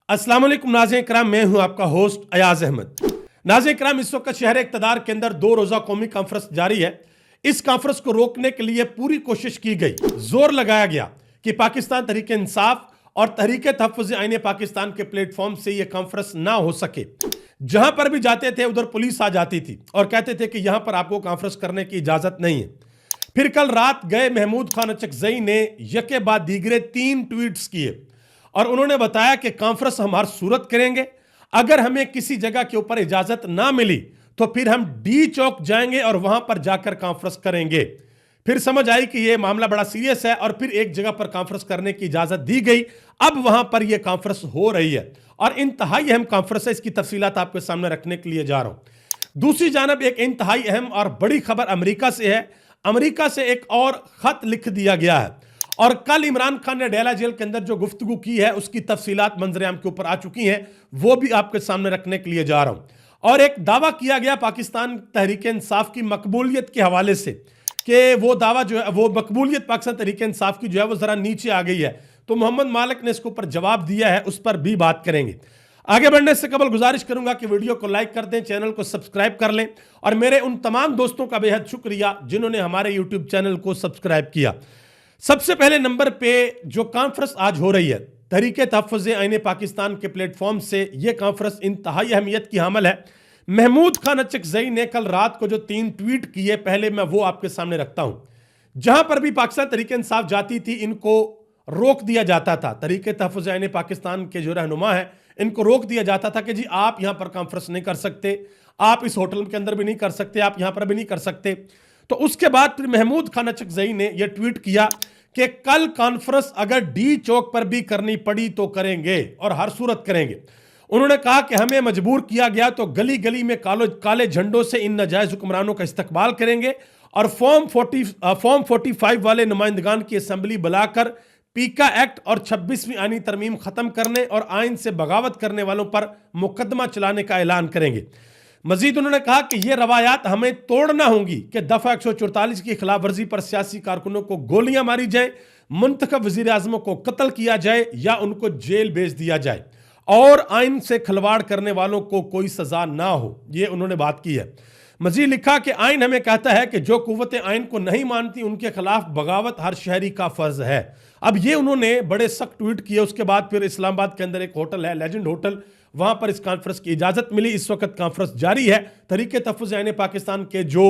अस्सलाम वालेकुम नाज़रीन किराम, मैं हूं आपका होस्ट अयाज अहमद। नाज़रीन किराम, इस वक्त शहर इक़्तिदार के अंदर 2 रोज़ा कौमी कॉन्फ्रेंस जारी है। इस कॉन्फ्रेंस को रोकने के लिए पूरी कोशिश की गई, जोर लगाया गया कि पाकिस्तान तहरीक इंसाफ और तहरीक तहफ़्फ़ुज़ आईन पाकिस्तान के प्लेटफॉर्म से यह कॉन्फ्रेंस ना हो सके। जहां पर भी जाते थे उधर पुलिस आ जाती थी और कहते थे कि यहां पर आपको कॉन्फ्रेंस करने की इजाजत नहीं है। फिर कल रात गए महमूद खान अचकज़ई ने यके बाद दीगरे 3 ट्वीट्स किए और उन्होंने बताया कि कॉन्फ्रेंस हम हर सूरत करेंगे, अगर हमें किसी जगह के ऊपर इजाजत ना मिली तो फिर हम डी चौक जाएंगे और वहां पर जाकर कॉन्फ्रेंस करेंगे। फिर समझ आई कि यह मामला बड़ा सीरियस है और फिर एक जगह पर कॉन्फ्रेंस करने की इजाजत दी गई। अब वहां पर यह कॉन्फ्रेंस हो रही है और इंतहाई अहम कॉन्फ्रेंस है। इसकी तफसीलात आपके सामने रखने के लिए जा रहा हूं। दूसरी जानब एक इंतहाई अहम और बड़ी खबर अमेरिका से है। अमेरिका से एक और खत लिख दिया गया है और कल इमरान खान ने डेला जेल के अंदर जो गुफ्तगू की है उसकी तफसीलात मंजरेआम के ऊपर आ चुकी हैं, वो भी आपके सामने रखने के लिए जा रहा हूं। और एक दावा किया गया पाकिस्तान तहरीक इंसाफ की मकबूलियत के हवाले से कि वो दावा जो है, वो मकबूलियत पाकिस्तान तहरीक इंसाफ की जो है वो जरा नीचे आ गई है। तो मोहम्मद मालिक ने इसके ऊपर जवाब दिया है, उस पर भी बात करेंगे। आगे बढ़ने से कबल गुजारिश करूंगा कि वीडियो को लाइक कर दें, चैनल को सब्सक्राइब कर लें और मेरे उन तमाम दोस्तों का बेहद शुक्रिया जिन्होंने हमारे यूट्यूब चैनल को सब्सक्राइब किया। सबसे पहले नंबर पे जो कॉन्फ्रेंस आज हो रही है तहरीक तहफ़्फ़ुज़ आईन पाकिस्तान के प्लेटफॉर्म से, यह कॉन्फ्रेंस इंतहाई अहमियत की हामिल है। महमूद खान अचकज़ई ने कल रात को जो 3 ट्वीट किए, पहले मैं वो आपके सामने रखता हूं। जहां पर भी पाकिस्तान तहरीक इंसाफ जाती थी इनको रोक दिया जाता था। तहरीक तहफ़्फ़ुज़ आईन पाकिस्तान के जो रहनुमा है इनको रोक दिया जाता था कि जी आप यहां पर कॉन्फ्रेंस नहीं कर सकते, आप इस होटल के अंदर भी नहीं कर सकते, आप यहां पर भी नहीं कर सकते। तो उसके बाद फिर महमूद खान अचकज़ई ने यह ट्वीट किया कि कल कॉन्फ्रेंस अगर डी चौक पर भी करनी पड़ी तो करेंगे और हर सूरत करेंगे। उन्होंने कहा कि हमें मजबूर किया गया तो गली गली में काले झंडों से इन नाजायज हुक्मरानों का इस्तकबाल करेंगे और फॉर्म 45 वाले नुमाइंदगान की असेंबली बुलाकर पीका एक्ट और 26वीं आईनी तरमीम खत्म करने और आइन से बगावत करने वालों पर मुकदमा चलाने का ऐलान करेंगे। मजीद उन्होंने कहा कि यह रवायात हमें तोड़ना होंगी कि दफा 144 की खिलाफ वर्जी पर सियासी कारकुनों को गोलियां मारी जाए, मुंतखब वजीर आजमों को कत्ल किया जाए या उनको जेल भेज दिया जाए और आइन से खिलवाड़ करने वालों को कोई सजा ना हो। यह उन्होंने बात की है। मजीद लिखा कि आइन हमें कहता है कि जो कुव्वतें आइन को नहीं मानती उनके खिलाफ बगावत हर शहरी का फर्ज है। अब ये उन्होंने बड़े सख्त ट्वीट किए। उसके बाद फिर इस्लामाबाद के अंदर एक होटल है लेजेंड होटल, वहां पर इस कॉन्फ्रेंस की इजाजत मिली। इस वक्त कॉन्फ्रेंस जारी है। तहरीक तहफ़्फ़ुज़ आईन पाकिस्तान के जो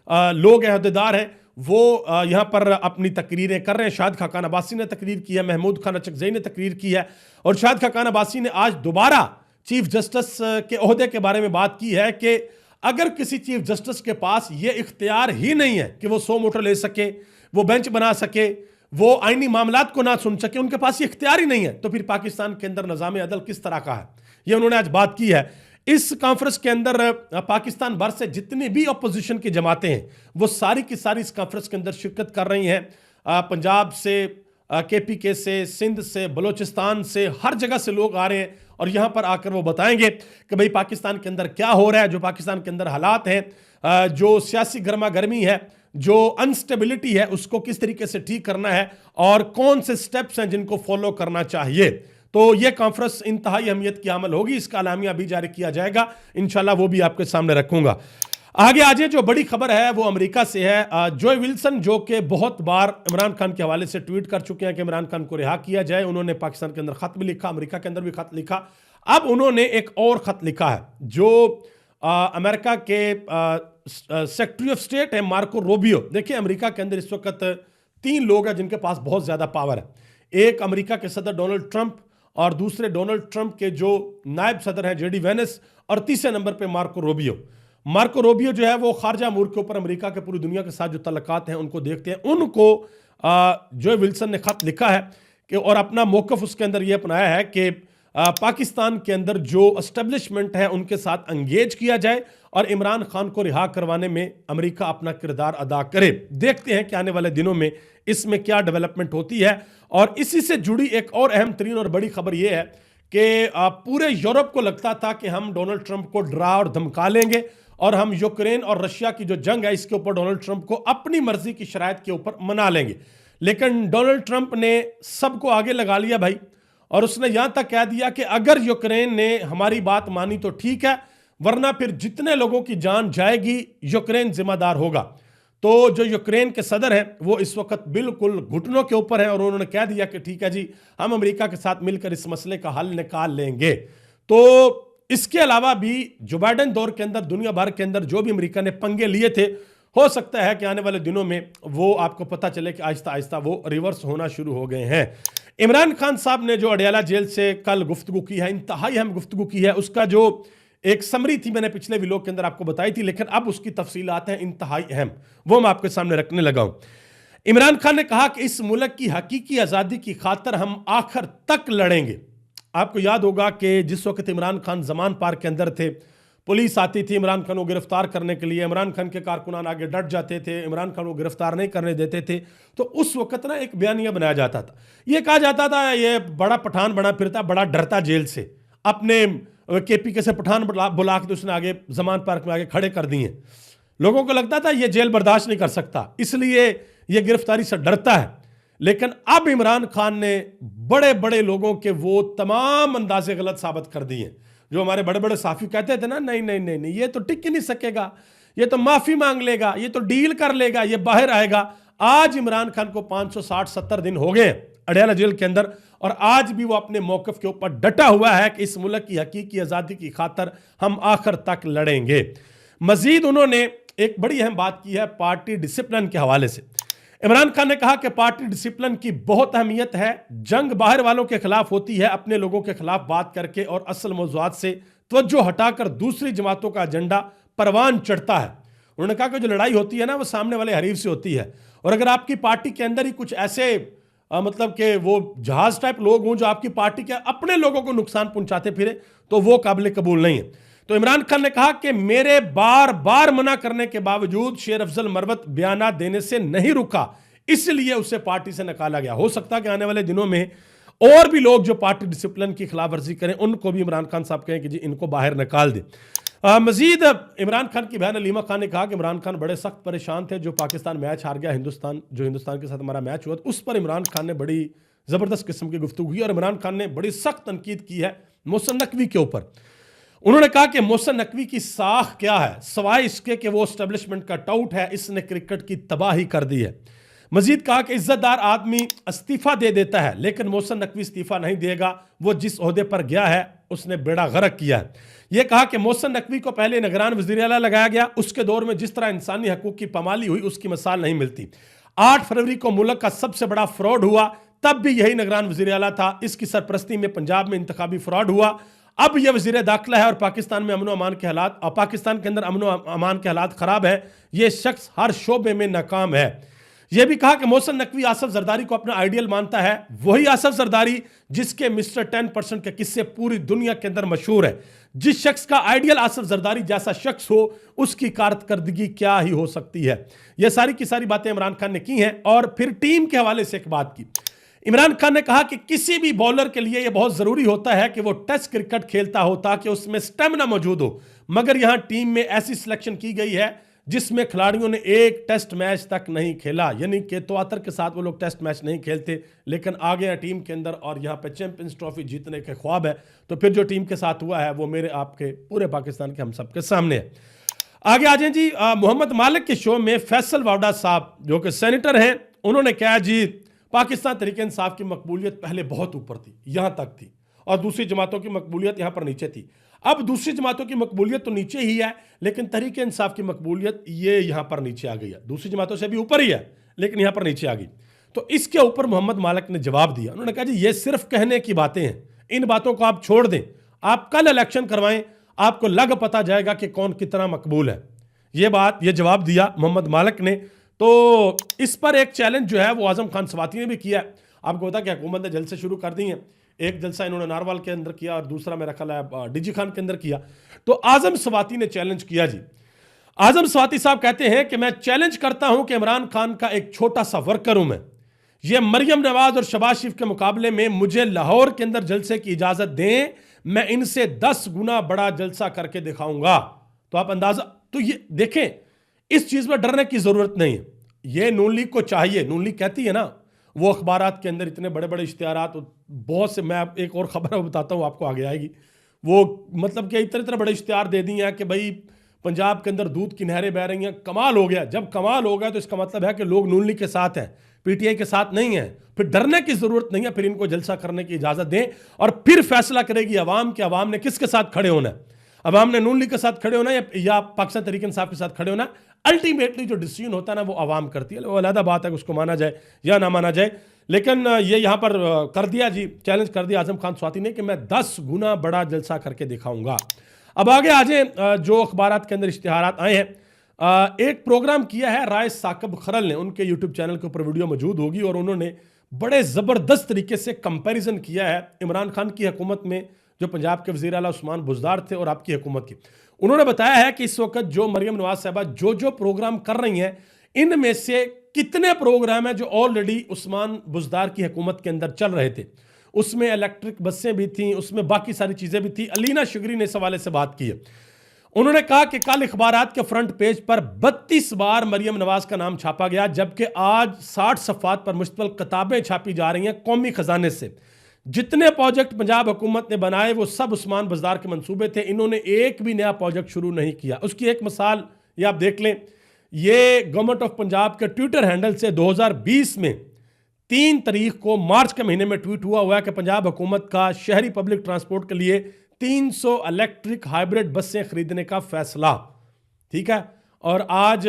लोग हैं, अहदेदार हैं, वो यहाँ पर अपनी तकरीरें कर रहे हैं। शाहिद खाकान अब्बासी ने तकरीर की है, महमूद खान अचकज़ई ने तकरीर की है और शाहिद खाकान अब्बासी ने आज दोबारा चीफ जस्टिस के ओहदे के बारे में बात की है कि अगर किसी चीफ जस्टिस के पास ये इख्तियार ही नहीं है कि वो 100 मोटर ले सके, वो बेंच बना सके, वो आईनी मामलात को ना सुन सके, उनके पास ये इख्तियार ही नहीं है, तो फिर पाकिस्तान के अंदर निज़ाम अदल किस तरह का है, ये उन्होंने आज बात की है। इस कॉन्फ्रेंस के अंदर पाकिस्तान भर से जितनी भी अपोजिशन की जमातें हैं वो सारी की सारी इस कॉन्फ्रेंस के अंदर शिरकत कर रही हैं। पंजाब से, KPK से, सिंध से, बलोचिस्तान से, हर जगह से लोग आ रहे हैं और यहाँ पर आकर वो बताएंगे कि भाई पाकिस्तान के अंदर क्या हो रहा है, जो पाकिस्तान के अंदर हालात हैं, जो सियासी गर्मा गर्मी है, जो अनस्टेबिलिटी है, उसको किस तरीके से ठीक करना है और कौन से स्टेप्स हैं जिनको फॉलो करना चाहिए। तो ये कॉन्फ्रेंस इंतहाई अहमियत की अमल होगी। इसका अलामिया भी जारी किया जाएगा, इंशाल्लाह वो भी आपके सामने रखूंगा। आगे आज जो बड़ी खबर है वो अमेरिका से है। जो विल्सन जो कि बहुत बार इमरान खान के हवाले से ट्वीट कर चुके हैं कि इमरान खान को रिहा किया जाए, उन्होंने पाकिस्तान के अंदर खत भी लिखा, अमेरिका के अंदर भी खत लिखा। अब उन्होंने एक और खत लिखा है जो अमेरिका के सेक्रेटरी ऑफ स्टेट है मार्को रूबियो। देखिए अमेरिका के अंदर इस वक्त 3 लोग हैं जिनके पास बहुत ज्यादा पावर है। एक अमेरिका के सदर डोनाल्ड ट्रंप और दूसरे डोनाल्ड ट्रंप के जो नायब सदर हैं JD वैंस और तीसरे नंबर पे मार्को रूबियो। मार्को रूबियो जो है वो खारजा अमूर के ऊपर अमेरिका के पूरी दुनिया के साथ जो तल्लुकात हैं उनको देखते हैं। उनको जो विल्सन ने खत लिखा है कि और अपना मौकफ उसके अंदर ये अपनाया है कि पाकिस्तान के अंदर जो एस्टेब्लिशमेंट है उनके साथ एंगेज किया जाए और इमरान खान को रिहा करवाने में अमेरिका अपना किरदार अदा करे। देखते हैं कि आने वाले दिनों में इसमें क्या डेवलपमेंट होती है। और इसी से जुड़ी एक और अहम तरीन और बड़ी खबर यह है कि पूरे यूरोप को लगता था कि हम डोनाल्ड ट्रंप को डरा और धमका लेंगे और हम यूक्रेन और रशिया की जो जंग है इसके ऊपर डोनाल्ड ट्रंप को अपनी मर्जी की शराइत के ऊपर मना लेंगे। लेकिन डोनाल्ड ट्रंप ने सबको आगे लगा लिया भाई और उसने यहां तक कह दिया कि अगर यूक्रेन ने हमारी बात मानी तो ठीक है, वरना फिर जितने लोगों की जान जाएगी यूक्रेन जिम्मेदार होगा। तो जो यूक्रेन के सदर हैं वो इस वक्त बिल्कुल घुटनों के ऊपर हैं और उन्होंने कह दिया कि ठीक है जी, हम अमेरिका के साथ मिलकर इस मसले का हल निकाल लेंगे। तो इसके अलावा भी जो बाइडेन दौर के अंदर दुनिया भर के अंदर जो भी अमेरिका ने पंगे लिए थे, हो सकता है कि आने वाले दिनों में वो आपको पता चले कि आहिस्ता आहिस्ता वो रिवर्स होना शुरू हो गए हैं। इमरान खान साहब ने जो अडयाला जेल से कल गुफ्तगू की है, इंतहाई अहम गुफ्तगू की है, उसका जो एक समरी थी मैंने पिछले व्लॉग के अंदर आपको बताई थी, लेकिन अब उसकी तफसीलात हैं इंतहाई अहम, वो मैं आपके सामने रखने लगा हूं। इमरान खान ने कहा कि इस मुल्क की हकीकी आज़ादी की खातर हम आखिर तक लड़ेंगे। आपको याद होगा कि जिस वक्त इमरान खान जमान पार्क के अंदर थे, पुलिस आती थी इमरान खान को गिरफ्तार करने के लिए, इमरान खान के कारकुनान आगे डट जाते थे, इमरान खान को गिरफ्तार नहीं करने देते थे। तो उस वक्त ना एक बयानिया बनाया जाता था, ये कहा जाता था ये बड़ा पठान बना फिरता, बड़ा डरता जेल से। अपने केपीके से पठान बुला के तो उसने आगे जमान पार्क में आगे खड़े कर दिए। लोगों को लगता था ये जेल बर्दाश्त नहीं कर सकता, इसलिए ये गिरफ्तारी से डरता है। लेकिन अब इमरान खान ने बड़े बड़े लोगों के वो तमाम अंदाजे गलत साबित कर दिए। जो हमारे बड़े बड़े साफी कहते थे ना, नहीं नहीं नहीं नहीं, ये तो टिक ही नहीं सकेगा, ये तो माफी मांग लेगा, ये तो डील कर लेगा, ये बाहर आएगा। आज इमरान खान को 560-70 दिन हो गए अडयाला जेल के अंदर, और आज भी वो अपने मौकफ के ऊपर डटा हुआ है कि इस मुल्क की हकीकी आज़ादी की खातर हम आखिर तक लड़ेंगे। मजीद उन्होंने एक बड़ी अहम बात की है पार्टी डिसिप्लिन के हवाले से। इमरान खान ने कहा कि पार्टी डिसिप्लिन की बहुत अहमियत है, जंग बाहर वालों के खिलाफ होती है, अपने लोगों के खिलाफ बात करके और असल मौज़ूआत से तवज्जो हटाकर दूसरी जमातों का एजेंडा परवान चढ़ता है। उन्होंने कहा कि जो लड़ाई होती है ना वो सामने वाले हरीफ से होती है, और अगर आपकी पार्टी के अंदर ही कुछ ऐसे मतलब कि वो जहाज टाइप लोग हों जो आपकी पार्टी के अपने लोगों को नुकसान पहुंचाते फिरे, तो वो काबिल कबूल नहीं है। तो इमरान खान ने कहा कि मेरे बार बार मना करने के बावजूद शेर अफजल मरवत बयाना देने से नहीं रुका, इसलिए उसे पार्टी से निकाला गया। हो सकता है कि आने वाले दिनों में और भी लोग जो पार्टी डिसिप्लिन की खिलाफ वर्जी करें उनको भी इमरान खान साहब कहें कि जी इनको बाहर निकाल दे। मजीद इमरान खान की बहन अलीमा खान ने कहा कि इमरान खान बड़े सख्त परेशान थे जो पाकिस्तान मैच हार गया, हिंदुस्तान के साथ हमारा मैच हुआ, उस पर इमरान खान ने बड़ी ज़बरदस्त किस्म की गुफ्तगू की और इमरान खान ने बड़ी सख्त तनकीद की है मोहसिन नकवी के ऊपर। उन्होंने कहा कि मोहसिन नकवी की साख क्या है सवाए इसके कि वो एस्टेब्लिशमेंट का टाउट है, इसने क्रिकेट की तबाही कर दी है। मजीद कहा कि इज्जतदार आदमी इस्तीफा दे देता है, लेकिन मोहसिन नकवी इस्तीफा नहीं देगा, वो जिस ओहदे पर गया है उसने बेड़ा गर्क किया है। यह कहा कि मोहसिन नकवी को पहले निगरान वज़ीर आला लगाया गया, उसके दौर में जिस तरह इंसानी हकूक की पामाली हुई उसकी मिसाल नहीं मिलती। 8 फरवरी को मुल्क का सबसे बड़ा फ्रॉड हुआ, तब भी यही निगरान वज़ीर आला था, इसकी सरपरस्ती में पंजाब में इंतखाबी फ्रॉड हुआ। अब यह वज़ीर दाखिला है और पाकिस्तान में अमन अमान के हालात और पाकिस्तान के अंदर अमन अमान के हालात खराब है, यह शख्स हर शोबे में नाकाम है। यह भी कहा कि मोहसिन नकवी आसफ जरदारी को अपना आइडियल मानता है, वही आसफ जरदारी जिसके मिस्टर 10% के किस्से पूरी दुनिया के अंदर मशहूर है। जिस शख्स का आइडियल आसफ जरदारी जैसा शख्स हो उसकी कारकर्दगी क्या ही हो सकती है। यह सारी की सारी बातें इमरान खान ने की हैं। और फिर टीम के हवाले से एक बात की, इमरान खान ने कहा कि किसी भी बॉलर के लिए यह बहुत जरूरी होता है कि वो टेस्ट क्रिकेट खेलता हो ताकि उसमें स्टेमिना मौजूद हो, मगर यहां टीम में ऐसी सिलेक्शन की गई है जिसमें खिलाड़ियों ने एक टेस्ट मैच तक नहीं खेला, यानी कि तवातर के साथ वो लोग टेस्ट मैच नहीं खेलते, लेकिन आ गया टीम के अंदर और यहाँ पे चैंपियंस ट्रॉफी जीतने के ख्वाब है। तो फिर जो टीम के साथ हुआ है वो मेरे आपके पूरे पाकिस्तान के हम सबके सामने है। आगे आ जाए जी, मोहम्मद मालिक के शो में फैसल वावडा साहब जो कि सेनेटर हैं, उन्होंने कहा जी पाकिस्तान तहरीक इंसाफ की मकबूलियत पहले बहुत ऊपर थी, यहाँ तक थी, और दूसरी जमातों की मकबूलियत यहाँ पर नीचे थी। अब दूसरी जमातों की मकबूलियत तो नीचे ही है, लेकिन तहरीक इंसाफ की मकबूलियत ये यहाँ पर नीचे आ गई है। दूसरी जमातों से भी ऊपर ही है लेकिन यहाँ पर नीचे आ गई। तो इसके ऊपर मोहम्मद मालिक ने जवाब दिया, उन्होंने कहा जी ये सिर्फ कहने की बातें हैं, इन बातों को आप छोड़ दें, आप कल इलेक्शन करवाएं, आपको लग पता जाएगा कि कौन कितना मकबूल है। ये जवाब दिया मोहम्मद मालिक ने। तो इस पर एक चैलेंज जो है वो आजम खान सवाती ने भी किया। आपको पता कि हुकूमत ने जलसे शुरू कर दी हैं, एक जलसा इन्होंने नारवाल के अंदर किया और दूसरा मेरा ख्याल है डीजी खान के अंदर किया। तो आजम सवाती ने चैलेंज किया जी। आजम सवाती साहब कहते हैं कि मैं चैलेंज करता हूं कि इमरान खान का एक छोटा सा वर्कर हूं मैं, ये मरियम नवाज और शहबाज शरीफ के मुकाबले में मुझे लाहौर के अंदर जलसे की इजाजत दें, मैं इनसे 10 गुना बड़ा जलसा करके दिखाऊंगा। तो आप अंदाजा तो ये देखें, इस चीज पर डरने की जरूरत नहीं है। ये नून लीग को चाहिए, नून लीग कहती है ना वो अखबारात के अंदर इतने बड़े बड़े इश्तिहारात, बहुत से, मैं एक और खबर बताता हूँ आपको, आगे आएगी वो, मतलब कि इतने इतने बड़े इश्तिहार दे दिए हैं कि भाई पंजाब के अंदर दूध की नहरें बह रही हैं। कमाल हो गया। जब कमाल हो गया तो इसका मतलब है कि लोग नून लीग के साथ हैं, पीटीआई के साथ नहीं है। फिर डरने की जरूरत नहीं है, फिर इनको जलसा करने की इजाजत दें और फिर फैसला करेगी अवाम कि अवाम ने किसके साथ खड़े होना है। अवाम ने नून लीग के साथ खड़े होना या पाकिस्तान तहरीक इंसाफ के साथ खड़े होना। अल्टीमेटली जो डिसीजन होता है ना वो अवाम करती है। वो अलग बात है कि उसको माना जाए या ना माना जाए, लेकिन ये यहाँ पर कर दिया जी, चैलेंज कर दिया आजम खान स्वाति ने कि मैं 10 गुना बड़ा जलसा करके दिखाऊंगा। अब आगे आ जाए जो अखबारात के अंदर इश्तिहारात आए हैं। एक प्रोग्राम किया है राय साकब खरल ने, उनके यूट्यूब चैनल के ऊपर वीडियो मौजूद होगी, और उन्होंने बड़े ज़बरदस्त तरीके से कंपैरिजन किया है इमरान खान की हुकूमत में जो पंजाब के वज़ीर आला उस्मान बुज़दार थे और आपकी हुकूमत की। उन्होंने बताया है कि इस वक्त जो मरियम नवाज साहबा जो प्रोग्राम कर रही हैं, इनमें से कितने प्रोग्राम हैं जो ऑलरेडी उस्मान बुज़दार की हुकूमत के अंदर चल रहे थे। उसमें इलेक्ट्रिक बसें भी थी, उसमें बाकी सारी चीज़ें भी थी। अलीना शुगरी ने इस हवाले से बात की है। उन्होंने कहा कि कल अखबारात के फ्रंट पेज पर 32 बार मरियम नवाज का नाम छापा गया, जबकि आज 60 सफ़ात पर मुश्तमिल किताबें छापी जा रही हैं कौमी खजाने से। जितने प्रोजेक्ट पंजाब हुकूमत ने बनाए वो सब उस्मान बुज़दार के मंसूबे थे। इन्होंने एक भी नया प्रोजेक्ट शुरू नहीं किया। उसकी एक मिसाल ये आप देख लें, ये गवर्नमेंट ऑफ पंजाब के ट्विटर हैंडल से 2020 में 3 तारीख को मार्च के महीने में ट्वीट हुआ है कि पंजाब हुकूमत का शहरी पब्लिक ट्रांसपोर्ट के लिए 300 इलेक्ट्रिक हाइब्रिड बसें खरीदने का फैसला। ठीक है, और आज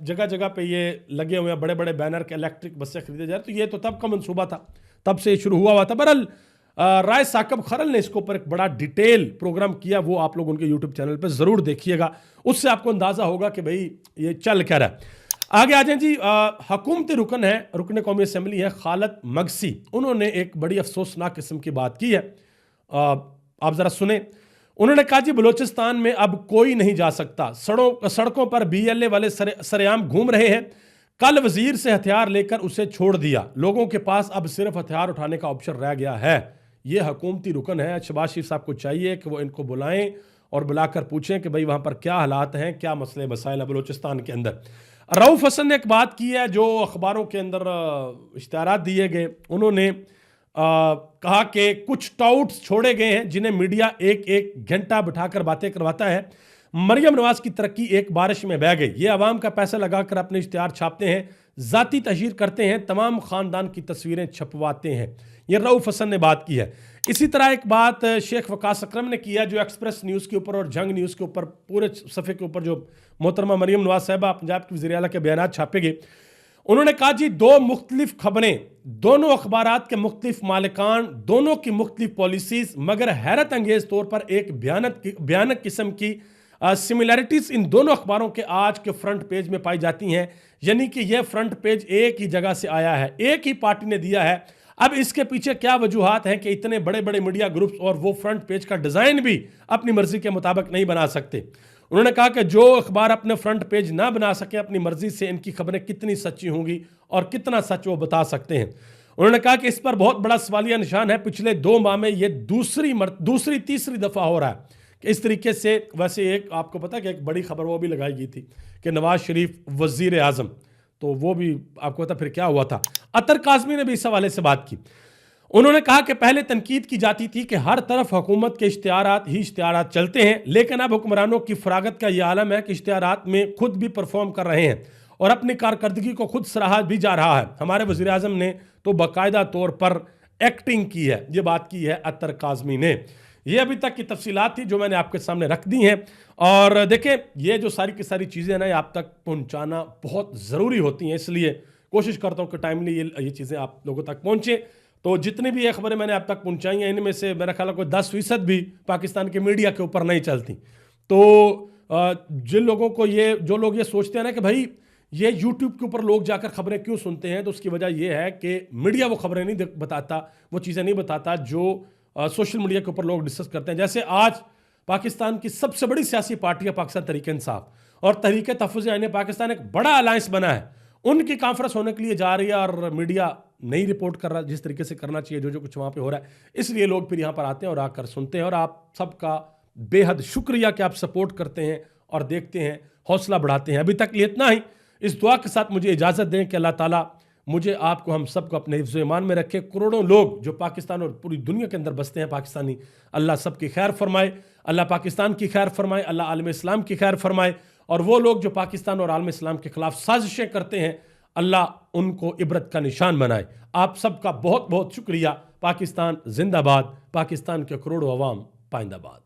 जगह जगह पे ये लगे हुए हैं बड़े बड़े बैनर के इलेक्ट्रिक बसें खरीदे जा रहे। तो ये तो तब का मंसूबा था, तब से शुरू हुआ था। बहरहाल राय साकब खरल ने इसके ऊपर एक बड़ा डिटेल प्रोग्राम किया, वो आप लोग उनके यूट्यूब चैनल पर जरूर देखिएगा, उससे आपको अंदाजा होगा कि भाई ये चल क्या रहा है। आगे आ जाए जी, हुकूमती रुकन है, रुकन कौमी असम्बली है खालद मगसी, उन्होंने एक बड़ी अफसोसनाक किस्म की बात की है। आप जरा सुने। उन्होंने कहा जी बलोचिस्तान में अब कोई नहीं जा सकता, सड़कों पर BLA वाले सरेआम घूम रहे हैं। कल वजीर से हथियार लेकर उसे छोड़ दिया, लोगों के पास अब सिर्फ हथियार उठाने का ऑप्शन रह गया है। ये हुकूमती रुकन है। शहबाज शरीफ साहब को चाहिए कि वो इनको बुलाएं और बुलाकर पूछें कि भाई वहां पर क्या हालात हैं, क्या मसले मसाइल हैं बलोचिस्तान के अंदर। रऊफ हसन ने एक बात की है जो अखबारों के अंदर इश्तिहारात दिए गए। उन्होंने कहा कि कुछ टाउट्स छोड़े गए हैं जिन्हें मीडिया एक एक घंटा बिठाकर बातें करवाता है। मरियम नवाज की तरक्की एक बारिश में बह गई। ये अवाम का पैसा लगाकर अपने इश्तिहार छापते हैं, जाती तशहीर करते हैं, तमाम खानदान की तस्वीरें छपवाते हैं। ये रऊफ हसन ने बात की है। इसी तरह एक बात शेख वकास अकरम ने किया जो एक्सप्रेस न्यूज़ के ऊपर और जंग न्यूज़ के ऊपर पूरे सफ़े के ऊपर जो मोहतरमा मरियम नवाज साहिबा पंजाब की वज़ीर आला के बयान छापे गए। उन्होंने कहा जी 2 मुख्तलिफ खबरें, दोनों अखबारात के मुख्तलिफ मालिकान, दोनों की मुख्तलिफ पॉलिसीज, मगर हैरत अंगेज तौर पर एक भयानक किस्म की सिमिलैरिटीज इन दोनों अखबारों के आज के फ्रंट पेज में पाई जाती हैं। यानी कि यह फ्रंट पेज एक ही जगह से आया है, एक ही पार्टी ने दिया है। अब इसके पीछे क्या वजूहात हैं कि इतने बड़े बड़े मीडिया ग्रुप्स और वो फ्रंट पेज का डिजाइन भी अपनी मर्जी के मुताबिक नहीं बना सकते। उन्होंने कहा कि जो अखबार अपने फ्रंट पेज ना बना सके अपनी मर्जी से, इनकी खबरें कितनी सच्ची होंगी और कितना सच वो बता सकते हैं। उन्होंने कहा कि इस पर बहुत बड़ा सवालिया निशान है। पिछले 2 माह में ये दूसरी तीसरी दफा हो रहा है कि इस तरीके से। वैसे एक आपको पता है कि एक बड़ी खबर वो भी लगाई गई थी कि नवाज शरीफ वजीर आजम, तो वो भी आपको पता फिर क्या हुआ था। अतर काज़मी ने भी इस हवाले से बात की। उन्होंने कहा कि पहले तनकीद की जाती थी कि हर तरफ हुकूमत के इश्तिहारात ही इश्तिहारात चलते हैं, लेकिन अब हुक्मरानों की फरागत का यह आलम है कि इश्तिहारात में खुद भी परफॉर्म कर रहे हैं और अपनी कारकर्दगी को खुद सराहा भी जा रहा है। हमारे वज़ीर आज़म ने तो बाकायदा तौर पर एक्टिंग की है। ये बात की है अतर काज़मी ने। ये अभी तक की तफसीलात थी जो मैंने आपके सामने रख दी हैं। और देखें, ये जो सारी की सारी चीज़ें ना आप तक पहुँचाना बहुत ज़रूरी होती हैं, इसलिए कोशिश करता हूँ कि टाइमली ये चीज़ें आप लोगों तक पहुँचें। तो जितनी भी ये खबरें मैंने आप तक पहुँचाई हैं, इनमें से मेरा ख्याल है कोई 10% भी पाकिस्तान के मीडिया के ऊपर नहीं चलती। तो जिन लोगों को जो लोग ये सोचते हैं ना कि भाई ये यूट्यूब के ऊपर लोग जाकर खबरें क्यों सुनते हैं, तो उसकी वजह यह है कि मीडिया वो खबरें नहीं बताता, वो चीज़ें नहीं बताता जो सोशल मीडिया के ऊपर लोग डिस्कस करते हैं। जैसे आज पाकिस्तान की सबसे बड़ी सियासी पार्टी है पाकिस्तान तहरीक इंसाफ और तहरीक तहफ़्फ़ुज़ आईन पाकिस्तान, एक बड़ा अलायंस बना है, उनकी कॉन्फ्रेंस होने के लिए जा रही है और मीडिया नहीं रिपोर्ट कर रहा जिस तरीके से करना चाहिए, जो कुछ वहाँ पे हो रहा है। इसलिए लोग फिर यहाँ पर आते हैं और आकर सुनते हैं। और आप सबका बेहद शुक्रिया कि आप सपोर्ट करते हैं और देखते हैं, हौसला बढ़ाते हैं। अभी तक लिए इतना ही। इस दुआ के साथ मुझे इजाज़त दें कि अल्लाह ताला मुझे, आपको, हम सबको अपने हिफ्ज़ ईमान में रखे। करोड़ों लोग जो पाकिस्तान और पूरी दुनिया के अंदर बसते हैं पाकिस्तानी, अल्लाह सबकी खैर फरमाए, अल्लाह पाकिस्तान की खैर फरमाए, अल्लाह आलम इस्लाम की खैर फरमाए। और वो लोग जो पाकिस्तान और आलम इस्लाम के खिलाफ साजिशें करते हैं, अल्लाह उनको इबरत का निशान बनाए। आप सबका बहुत बहुत शुक्रिया। पाकिस्तान जिंदाबाद, पाकिस्तान के करोड़ों अवाम पाइंदाबाद।